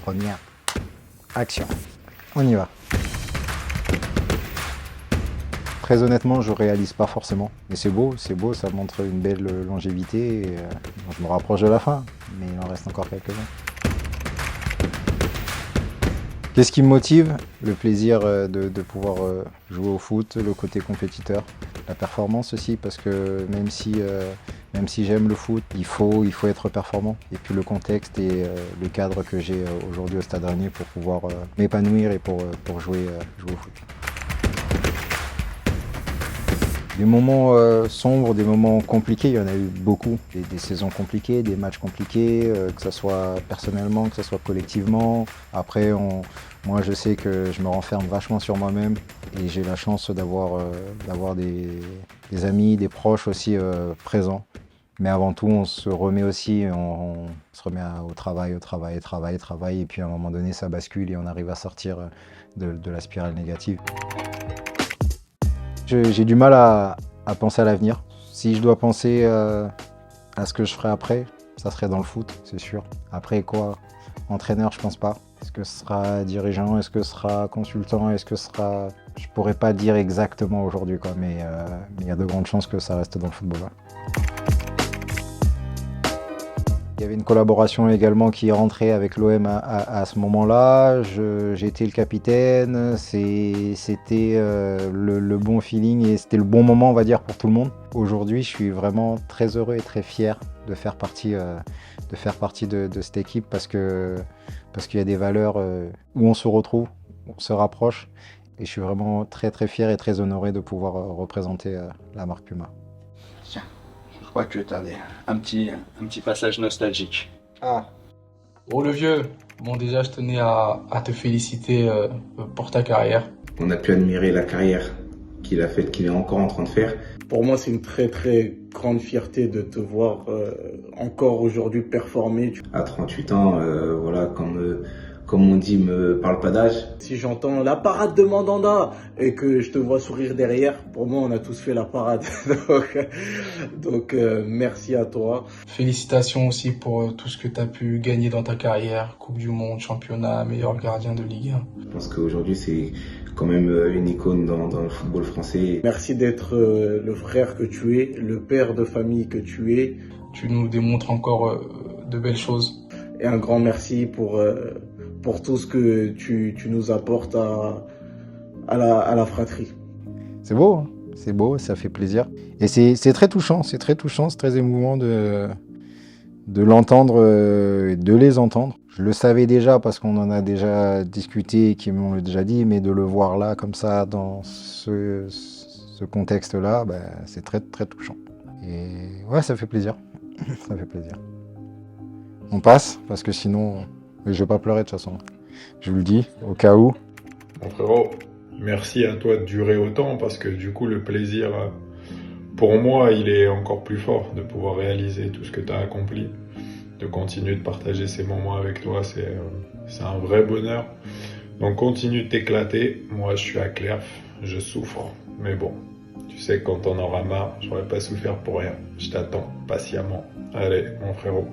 Première action. On y va. Très honnêtement, je réalise pas forcément. Mais c'est beau, ça montre une belle longévité. Et, je me rapproche de la fin, mais il en reste encore quelques-uns. Qu'est-ce qui me motive? Le plaisir de pouvoir jouer au foot, le côté compétiteur, la performance aussi, parce que même si j'aime le foot, il faut être performant. Et puis le contexte et le cadre que j'ai aujourd'hui au Stade Rennais pour pouvoir m'épanouir et pour jouer au foot. Des moments sombres, des moments compliqués, il y en a eu beaucoup. Des saisons compliquées, des matchs compliqués, que ce soit personnellement, que ce soit collectivement. Après, moi je sais que je me renferme vachement sur moi-même et j'ai la chance d'avoir des amis, des proches aussi présents. Mais avant tout, on se remet aussi, on se remet au travail, et puis à un moment donné, ça bascule et on arrive à sortir de la spirale négative. J'ai du mal à penser à l'avenir. Si je dois penser à ce que je ferai après, ça serait dans le foot, c'est sûr. Après quoi? Entraîneur, je pense pas. Est-ce que ce sera dirigeant? Est-ce que ce sera consultant? Est-ce que ce sera... Je pourrais pas dire exactement aujourd'hui, quoi, mais il y a de grandes chances que ça reste dans le football. Ouais. Il y avait une collaboration également qui est rentrée avec l'OM à ce moment-là. J'ai été le capitaine, c'était le bon feeling et c'était le bon moment, on va dire, pour tout le monde. Aujourd'hui, je suis vraiment très heureux et très fier de faire partie de cette équipe parce qu'il y a des valeurs où on se retrouve, on se rapproche. Et je suis vraiment très très fier et très honoré de pouvoir représenter la marque Puma. Tiens. Je crois que tu as un petit passage nostalgique. Ah. Oh le vieux, bon déjà je tenais à te féliciter pour ta carrière. On a pu admirer la carrière qu'il a faite, qu'il est encore en train de faire. Pour moi c'est une très très grande fierté de te voir encore aujourd'hui performer. À 38 ans, voilà, comme on dit, me parle pas d'âge. Si j'entends la parade de Mandanda et que je te vois sourire derrière, pour moi on a tous fait la parade. donc merci à toi. Félicitations aussi pour tout ce que tu as pu gagner dans ta carrière, Coupe du Monde, championnat, meilleur gardien de Ligue 1. Je pense qu'aujourd'hui c'est quand même une icône dans le football français. Merci d'être le frère que tu es, le père de famille que tu es. Tu nous démontres encore de belles choses. Et un grand merci pour tout ce que tu nous apportes à la fratrie. C'est beau, hein, c'est beau, ça fait plaisir. Et c'est très touchant, c'est très émouvant de l'entendre et de les entendre. Je le savais déjà parce qu'on en a déjà discuté et qu'ils m'ont déjà dit, mais de le voir là, comme ça, dans ce contexte-là, ben, c'est très très touchant. Et ouais, ça fait plaisir, ça fait plaisir. On passe, parce que sinon... Mais je vais pas pleurer de toute façon. Je vous le dis, au cas où. Mon frérot, merci à toi de durer autant parce que du coup le plaisir, pour moi, il est encore plus fort de pouvoir réaliser tout ce que tu as accompli. De continuer de partager ces moments avec toi, c'est un vrai bonheur. Donc continue de t'éclater. Moi je suis à Clerf, je souffre. Mais bon, tu sais quand on aura marre, j'aurais pas souffert pour rien. Je t'attends patiemment. Allez mon frérot,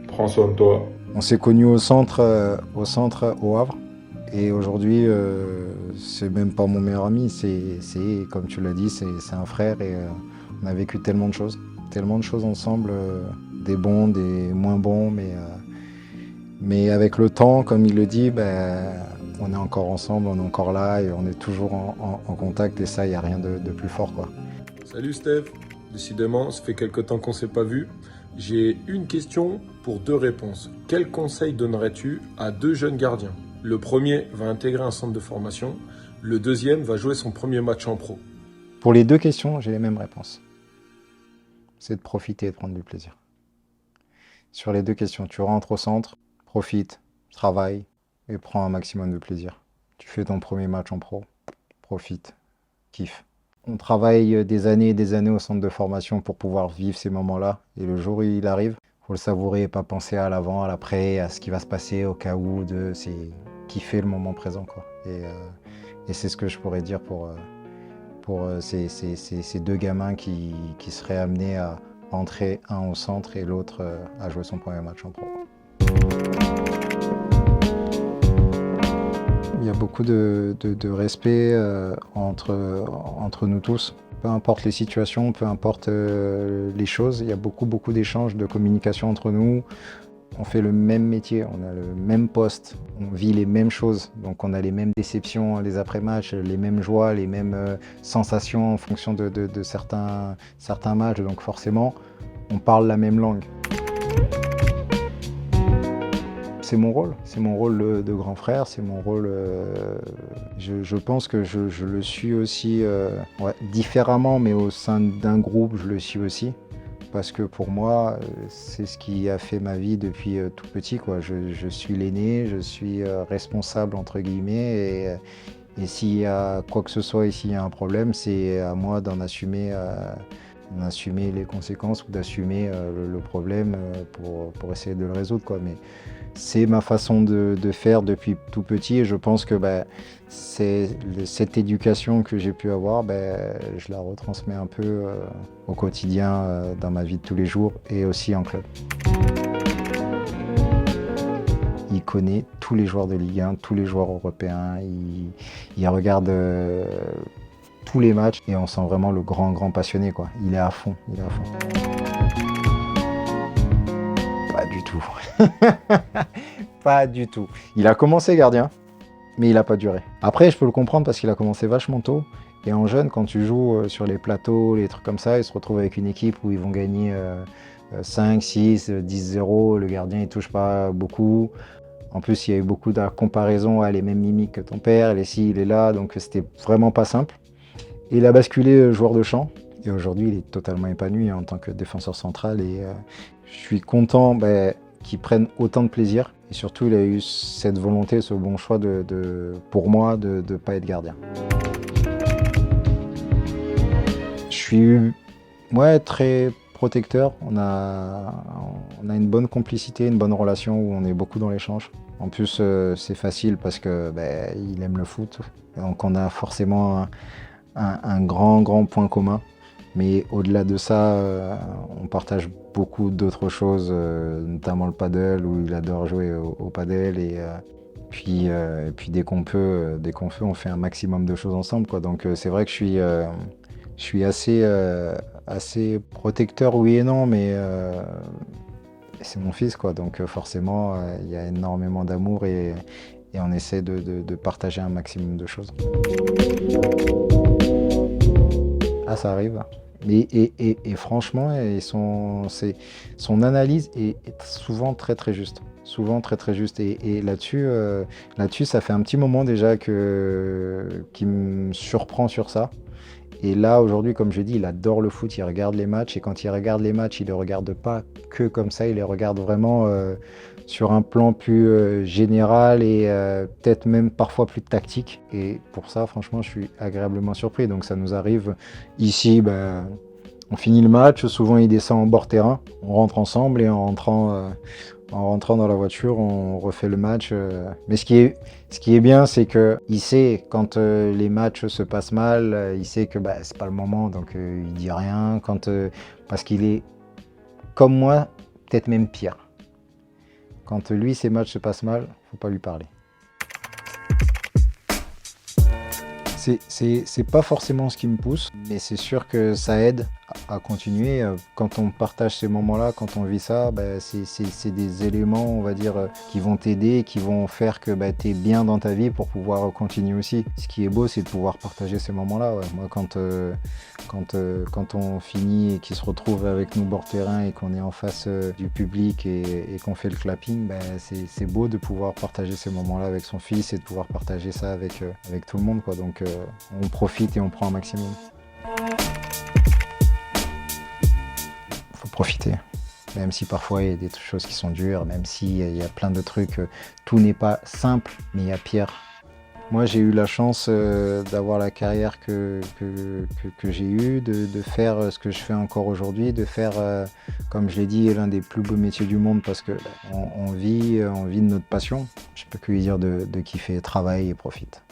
prends soin de toi. On s'est connus au centre, au Havre. Et aujourd'hui, c'est même pas mon meilleur ami, c'est comme tu l'as dit, c'est un frère et on a vécu tellement de choses ensemble, des bons, des moins bons, mais avec le temps, comme il le dit, ben, on est encore ensemble, on est encore là et on est toujours en contact et ça, il n'y a rien de plus fort, quoi. Salut Steph, décidément, ça fait quelque temps qu'on ne s'est pas vu. J'ai une question pour 2 réponses. Quel conseil donnerais-tu à 2 jeunes gardiens? Le premier va intégrer un centre de formation, le deuxième va jouer son premier match en pro. Pour les 2 questions, j'ai les mêmes réponses. C'est de profiter et de prendre du plaisir. Sur les 2 questions, tu rentres au centre, profite, travaille et prends un maximum de plaisir. Tu fais ton premier match en pro, profite, kiffe. On travaille des années et des années au centre de formation pour pouvoir vivre ces moments-là. Et le jour où il arrive, il faut le savourer et pas penser à l'avant, à l'après, à ce qui va se passer au cas où. C'est kiffer le moment présent, quoi. Et c'est ce que je pourrais dire pour ces 2 gamins qui seraient amenés à entrer, un au centre et l'autre à jouer son premier match en pro. beaucoup de respect entre nous tous. Peu importe les situations, peu importe les choses, il y a beaucoup d'échanges, de communication entre nous. On fait le même métier, on a le même poste, on vit les mêmes choses. Donc on a les mêmes déceptions, les après-matchs, les mêmes joies, les mêmes sensations en fonction de certains matchs. Donc forcément, on parle la même langue. C'est mon rôle de grand frère, c'est mon rôle. Je pense que je le suis aussi différemment, mais au sein d'un groupe, je le suis aussi. Parce que pour moi, c'est ce qui a fait ma vie depuis tout petit, quoi. Je suis l'aîné, je suis responsable, entre guillemets, et s'il y a quoi que ce soit et s'il y a un problème, c'est à moi d'en assumer les conséquences ou d'assumer le problème pour essayer de le résoudre, quoi. Mais c'est ma façon de faire depuis tout petit et je pense que cette éducation que j'ai pu avoir, je la retransmets un peu au quotidien dans ma vie de tous les jours et aussi en club. Il connaît tous les joueurs de Ligue 1, tous les joueurs européens, il regarde tous les matchs et on sent vraiment le grand passionné, quoi. Il est à fond. Pas du tout. Pas du tout. Il a commencé gardien, mais il n'a pas duré. Après, je peux le comprendre parce qu'il a commencé vachement tôt. Et en jeune, quand tu joues sur les plateaux, les trucs comme ça, ils se retrouvent avec une équipe où ils vont gagner 5, 6, 10-0. Le gardien, il touche pas beaucoup. En plus, il y a eu beaucoup de comparaisons à les mêmes mimiques que ton père. Et si, il est là, donc c'était vraiment pas simple. Et il a basculé joueur de champ. Et aujourd'hui, il est totalement épanoui en tant que défenseur central. Et je suis content qu'il prenne autant de plaisir. Et surtout, il a eu cette volonté, ce bon choix pour moi de ne pas être gardien. Je suis très protecteur. On a une bonne complicité, une bonne relation où on est beaucoup dans l'échange. En plus, c'est facile parce que il aime le foot. Donc on a forcément un grand point commun. Mais au-delà de ça, on partage beaucoup d'autres choses, notamment le paddle, où il adore jouer au paddle. Et puis dès qu'on peut, on fait un maximum de choses ensemble, quoi. Donc c'est vrai que je suis assez protecteur, oui et non, mais c'est mon fils, quoi. Donc forcément, il y a énormément d'amour et on essaie de partager un maximum de choses. Ah, ça arrive. Et franchement, son analyse est souvent très juste. Souvent très juste. Et là-dessus, ça fait un petit moment déjà qu'il me surprend sur ça. Et là, aujourd'hui, comme je dis, il adore le foot, il regarde les matchs. Et quand il regarde les matchs, il ne les regarde pas que comme ça, il les regarde vraiment sur un plan plus général et peut-être même parfois plus tactique. Et pour ça, franchement, je suis agréablement surpris. Donc ça nous arrive ici, on finit le match, souvent il descend en bord terrain, on rentre ensemble et en rentrant dans la voiture, on refait le match. Mais ce qui est bien, c'est qu'il sait quand les matchs se passent mal, il sait que c'est pas le moment, donc il dit rien. Parce qu'il est comme moi, peut-être même pire. Quand lui, ses matchs se passent mal, faut pas lui parler. C'est pas forcément ce qui me pousse, mais c'est sûr que ça aide à continuer. Quand on partage ces moments-là, quand on vit ça, c'est des éléments, on va dire, qui vont t'aider, qui vont faire que tu es bien dans ta vie pour pouvoir continuer aussi. Ce qui est beau, c'est de pouvoir partager ces moments-là. Ouais. Moi, quand on finit et qu'il se retrouve avec nous bord terrain et qu'on est en face du public et qu'on fait le clapping, c'est beau de pouvoir partager ces moments-là avec son fils et de pouvoir partager ça avec tout le monde, quoi. Donc on profite et on prend un maximum. Faut profiter, même si parfois il y a des choses qui sont dures, même s'il y a plein de trucs, tout n'est pas simple, mais il y a pire. Moi, j'ai eu la chance d'avoir la carrière que j'ai eue, de faire ce que je fais encore aujourd'hui, de faire, comme je l'ai dit, l'un des plus beaux métiers du monde parce que on vit de notre passion. Je peux que lui dire de kiffer, travaille et profite.